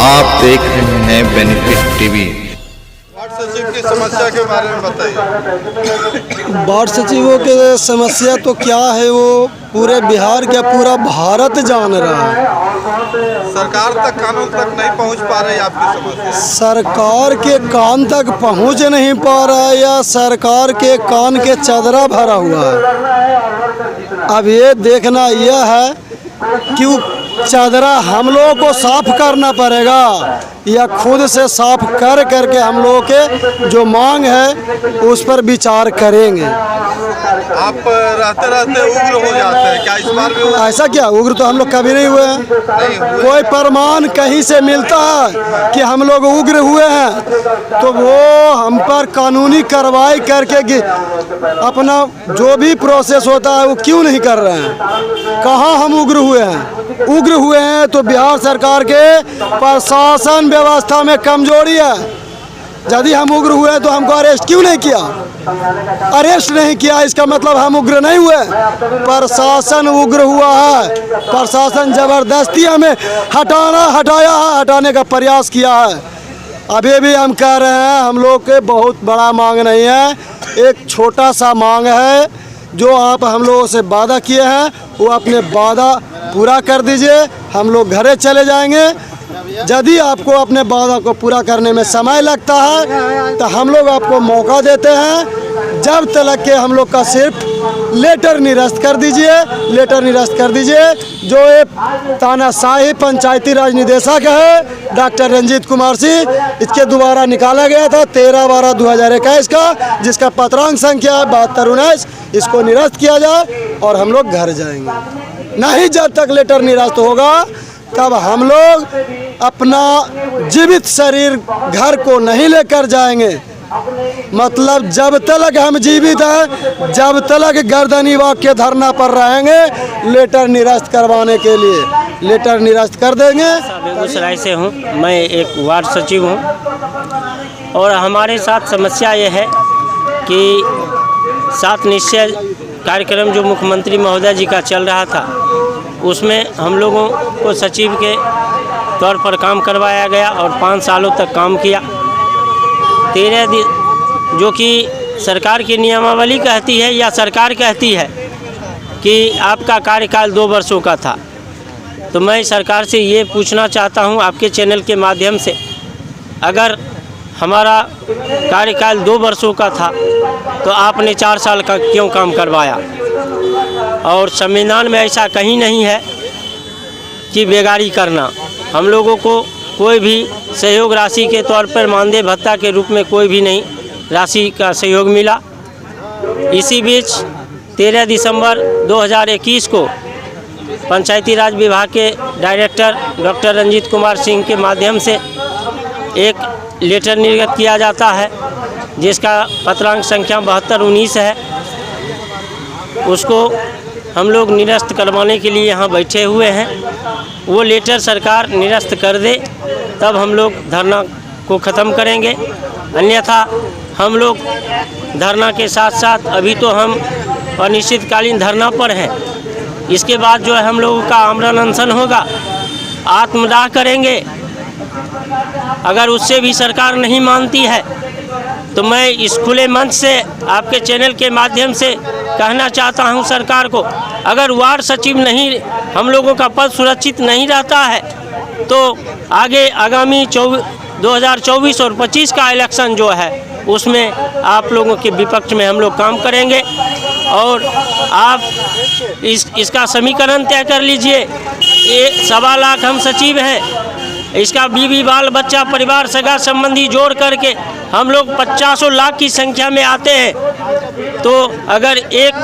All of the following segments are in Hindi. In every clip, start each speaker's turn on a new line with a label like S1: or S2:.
S1: आप देख रहे हैं बेनिफिट टीवी।
S2: वार्ड सचिव की समस्या के बारे में बताइए।
S3: वार्ड सचिवों के समस्या तो क्या है, वो पूरे बिहार क्या पूरा भारत जान रहा है।
S2: सरकार तक कानून तक नहीं पहुंच पा रही आपकी समस्या।
S3: सरकार के कान तक पहुंच नहीं पा रहा है या सरकार के कान के चदरा भरा हुआ है। अब ये देखना यह है कि चादरा हम लोगों को साफ करना पड़ेगा या खुद से साफ कर करके हम लोगों के जो मांग है उस पर विचार करेंगे।
S2: आप रहते रहते उग्र हो जाते हैं क्या? इस बार भी
S3: ऐसा क्या, उग्र तो हम लोग कभी नहीं हुए हैं। कोई प्रमाण कहीं से मिलता है कि हम लोग उग्र हुए हैं तो वो हम पर कानूनी कार्रवाई करके अपना जो भी प्रोसेस होता है वो क्यों नहीं कर रहे हैं। कहाँ हम उग्र हुए हैं? उग्र हुए हैं तो बिहार सरकार के प्रशासन व्यवस्था में कमजोरी है। यदि हम उग्र हुए तो हमको अरेस्ट क्यों नहीं किया? अरेस्ट नहीं किया इसका मतलब हम उग्र नहीं हुए। प्रशासन उग्र हुआ है। प्रशासन जबरदस्ती हमें हटाया है, हटाने का प्रयास किया है। अभी भी हम कह रहे हैं हम लोग के बहुत बड़ा मांग नहीं है, एक छोटा सा मांग है। जो आप हम लोगों से वादा किए हैं वो अपने वादा पूरा कर दीजिए, हम लोग घरे चले जाएंगे। यदि आपको अपने वादा को पूरा करने में समय लगता है तो हम लोग आपको मौका देते हैं। जब तक के हम लोग का सिर्फ लेटर निरस्त कर दीजिए, लेटर निरस्त कर दीजिए। जो एक तानाशाही पंचायती राज निदेशक है डॉक्टर रंजीत कुमार सिंह, इसके द्वारा निकाला गया था 13/12/2021 का, जिसका पत्रांक संख्या है 7219। इसको निरस्त किया जाए और हम लोग घर जाएंगे। नहीं जब तक लेटर निरस्त होगा तब हम लोग अपना जीवित शरीर घर को नहीं लेकर जाएंगे। मतलब जब तक हम जीवित हैं जब तक गर्दनी वाक के धरना पर रहेंगे लेटर निरस्त करवाने के लिए। लेटर निरस्त कर देंगे।
S4: बेगूसराय से हूँ, मैं एक वार्ड सचिव हूँ और हमारे साथ समस्या ये है कि 7 निश्चय कार्यक्रम जो मुख्यमंत्री महोदय जी का चल रहा था उसमें हम लोगों को सचिव के तौर पर काम करवाया गया और 5 सालों तक काम किया। 13 दिन जो कि सरकार की नियमावली कहती है या सरकार कहती है कि आपका कार्यकाल 2 वर्षों का था। तो मैं सरकार से ये पूछना चाहता हूँ आपके चैनल के माध्यम से, अगर हमारा कार्यकाल 2 वर्षों का था तो आपने 4 साल का क्यों काम करवाया? और संविधान में ऐसा कहीं नहीं है कि बेगारी करना। हम लोगों को कोई भी सहयोग राशि के तौर पर मानदेय भत्ता के रूप में कोई भी नहीं राशि का सहयोग मिला। इसी बीच 13 दिसंबर 2021 को पंचायती राज विभाग के डायरेक्टर डॉक्टर रंजीत कुमार सिंह के माध्यम से एक लेटर निर्गत किया जाता है जिसका पत्रांक संख्या 7219 है। उसको हम लोग निरस्त करवाने के लिए यहाँ बैठे हुए हैं। वो लेटर सरकार निरस्त कर दे तब हम लोग धरना को ख़त्म करेंगे, अन्यथा हम लोग धरना के साथ साथ अभी तो हम अनिश्चितकालीन धरना पर हैं। इसके बाद जो है हम लोगों का आमरण अनशन होगा, आत्मदाह करेंगे। अगर उससे भी सरकार नहीं मानती है तो मैं इस खुले मंच से आपके चैनल के माध्यम से कहना चाहता हूं सरकार को, अगर वार्ड सचिव नहीं हम लोगों का पद सुरक्षित नहीं रहता है तो आगे आगामी 2024 और 25 का इलेक्शन जो है उसमें आप लोगों के विपक्ष में हम लोग काम करेंगे। और आप इसका समीकरण तय कर लीजिए। ये 1.25 लाख हम सचिव हैं, इसका बीवी बाल बच्चा परिवार सगा संबंधी जोड़ करके हम लोग 50 लाख की संख्या में आते हैं। तो अगर एक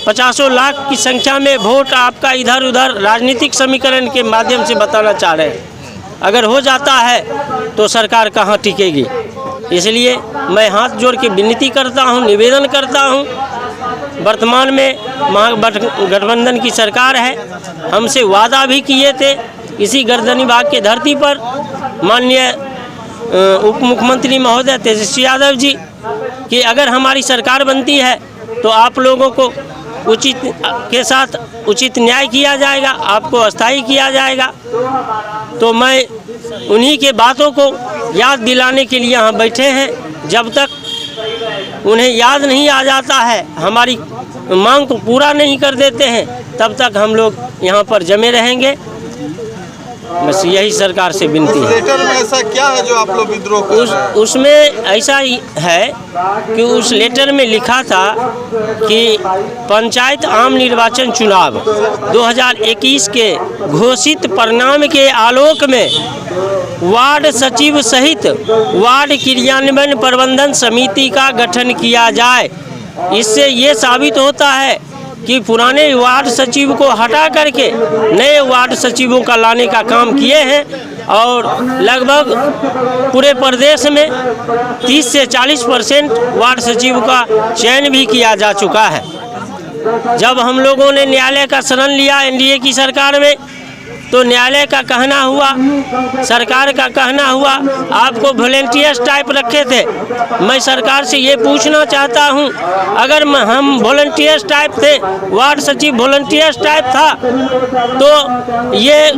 S4: 50 लाख की संख्या में वोट आपका इधर उधर राजनीतिक समीकरण के माध्यम से बताना चाह रहे हैं, अगर हो जाता है तो सरकार कहाँ टिकेगी। इसलिए मैं हाथ जोड़ के विनती करता हूँ, निवेदन करता हूँ। वर्तमान में महागठबंधन की सरकार है, हमसे वादा भी किए थे इसी गर्दनी बाग के धरती पर माननीय उप मुख्यमंत्री महोदय तेजस्वी यादव जी कि अगर हमारी सरकार बनती है तो आप लोगों को उचित के साथ उचित न्याय किया जाएगा, आपको अस्थायी किया जाएगा। तो मैं उन्हीं के बातों को याद दिलाने के लिए यहाँ बैठे हैं। जब तक उन्हें याद नहीं आ जाता है, हमारी मांग को पूरा नहीं कर देते हैं, तब तक हम लोग यहाँ पर जमे रहेंगे। बस यही सरकार से विनती है।
S2: लेटर में ऐसा क्या है जो आप लोग विद्रोह कर रहे हैं?
S4: उसमें ऐसा ही है कि उस लेटर में लिखा था कि पंचायत आम निर्वाचन चुनाव 2021 के घोषित परिणाम के आलोक में वार्ड सचिव सहित वार्ड क्रियान्वयन प्रबंधन समिति का गठन किया जाए। इससे ये साबित होता है कि पुराने वार्ड सचिव को हटा करके नए वार्ड सचिवों का लाने का काम किए हैं और लगभग पूरे प्रदेश में 30 से 40% वार्ड सचिव का चयन भी किया जा चुका है। जब हम लोगों ने न्यायालय का शरण लिया एनडीए की सरकार में, तो न्यायालय का कहना हुआ, सरकार का कहना हुआ, आपको वॉलंटियर्स टाइप रखे थे। मैं सरकार से ये पूछना चाहता हूँ, अगर हम वॉलंटियर्स टाइप थे, वार्ड सचिव वॉलंटियर्स टाइप था, तो ये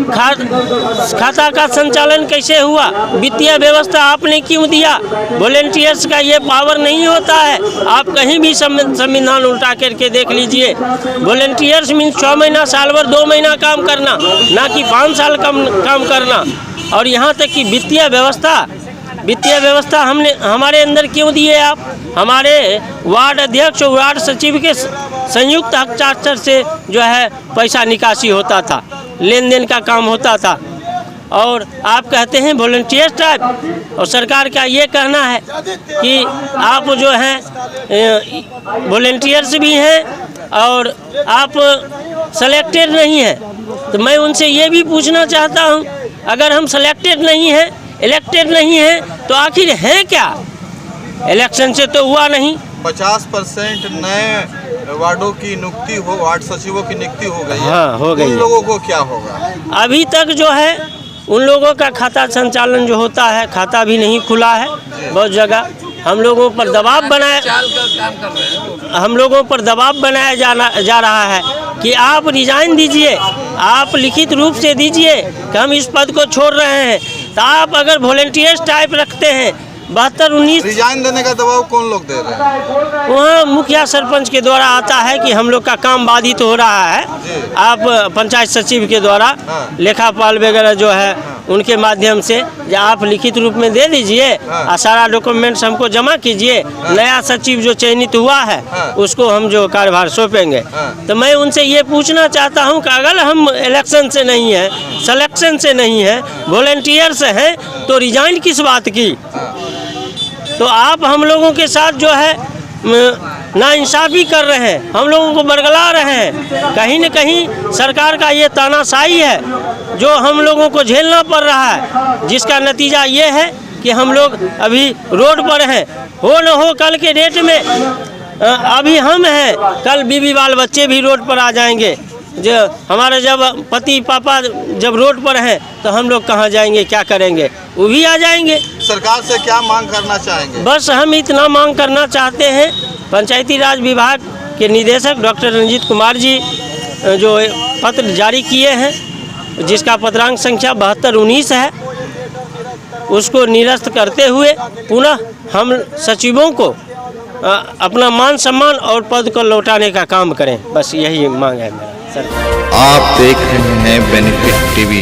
S4: खाता का संचालन कैसे हुआ? वित्तीय व्यवस्था आपने क्यों दिया? वॉलंटियर्स का ये पावर नहीं होता है। आप कहीं भी संविधान उल्टा करके देख लीजिए। वॉलंटियर्स मीन्स 6 महीना, साल भर, 2 महीना काम करना, ना कि 5 साल काम करना। और यहाँ तक कि वित्तीय व्यवस्था हमने हमारे अंदर क्यों दिए आप? हमारे वार्ड अध्यक्ष और वार्ड सचिव के संयुक्त हस्ताक्षर से जो है पैसा निकासी होता था, लेन देन का काम होता था। और आप कहते हैं वॉलंटियर टाइप, और सरकार का ये कहना है कि आप जो हैं वॉलंटियर्स भी हैं और आप सेलेक्टेड नहीं हैं। तो मैं उनसे ये भी पूछना चाहता हूँ, अगर हम सेलेक्टेड नहीं हैं, इलेक्टेड नहीं हैं, तो आखिर हैं क्या? इलेक्शन से तो हुआ नहीं।
S2: 50% नए वार्डों की नियुक्ति हो, वार्ड सचिवों की नियुक्ति हो गई है।
S4: हाँ, हो गई।
S2: उन लोगों को क्या होगा?
S4: अभी तक जो है उन लोगों का खाता संचालन जो होता है, खाता भी नहीं खुला है। बहुत जगह हम लोगों पर दबाव बनाया जा रहा है कि आप रिजाइन दीजिए, आप लिखित रूप से दीजिए कि हम इस पद को छोड़ रहे हैं। तो आप अगर वॉलंटियर्स टाइप रखते हैं, 72-19
S2: रिजाइन देने का दबाव कौन लोग दे रहे हैं?
S4: वहाँ मुखिया सरपंच के द्वारा आता है कि हम लोग का काम बाधित हो रहा है। आप पंचायत सचिव के द्वारा लेखापाल वगैरह जो है उनके माध्यम से आप लिखित रूप में दे दीजिए और सारा डॉक्यूमेंट्स हमको जमा कीजिए। नया सचिव जो चयनित हुआ है उसको हम जो कार्यभार सौंपेंगे। तो मैं उनसे ये पूछना चाहता हूँ कि अगर हम इलेक्शन से नहीं हैं, सिलेक्शन से नहीं हैं, वॉलंटियर से हैं, तो रिजाइन किस बात की? तो आप हम लोगों के साथ जो है नाइंसाफ़ी कर रहे हैं, हम लोगों को बरगला रहे हैं। कहीं न कहीं सरकार का ये तानाशाही है जो हम लोगों को झेलना पड़ रहा है, जिसका नतीजा ये है कि हम लोग अभी रोड पर हैं। हो न हो कल के डेट में अभी हम हैं, कल बीवी बाल बच्चे भी रोड पर आ जाएंगे। जो हमारे जब पति पापा जब रोड पर हैं तो हम लोग कहाँ जाएंगे, क्या करेंगे? वो भी आ जाएंगे।
S2: सरकार से क्या मांग करना चाहेंगे?
S4: बस हम इतना मांग करना चाहते हैं, पंचायती राज विभाग के निदेशक डॉक्टर रंजीत कुमार जी जो पत्र जारी किए हैं, जिसका पत्रांक संख्या 7219 है, उसको निरस्त करते हुए पुनः हम सचिवों को अपना मान सम्मान और पद को लौटाने का काम करें। बस यही मांग है मेरा।
S1: आप देख रहे हैं बेनिफिट टीवी।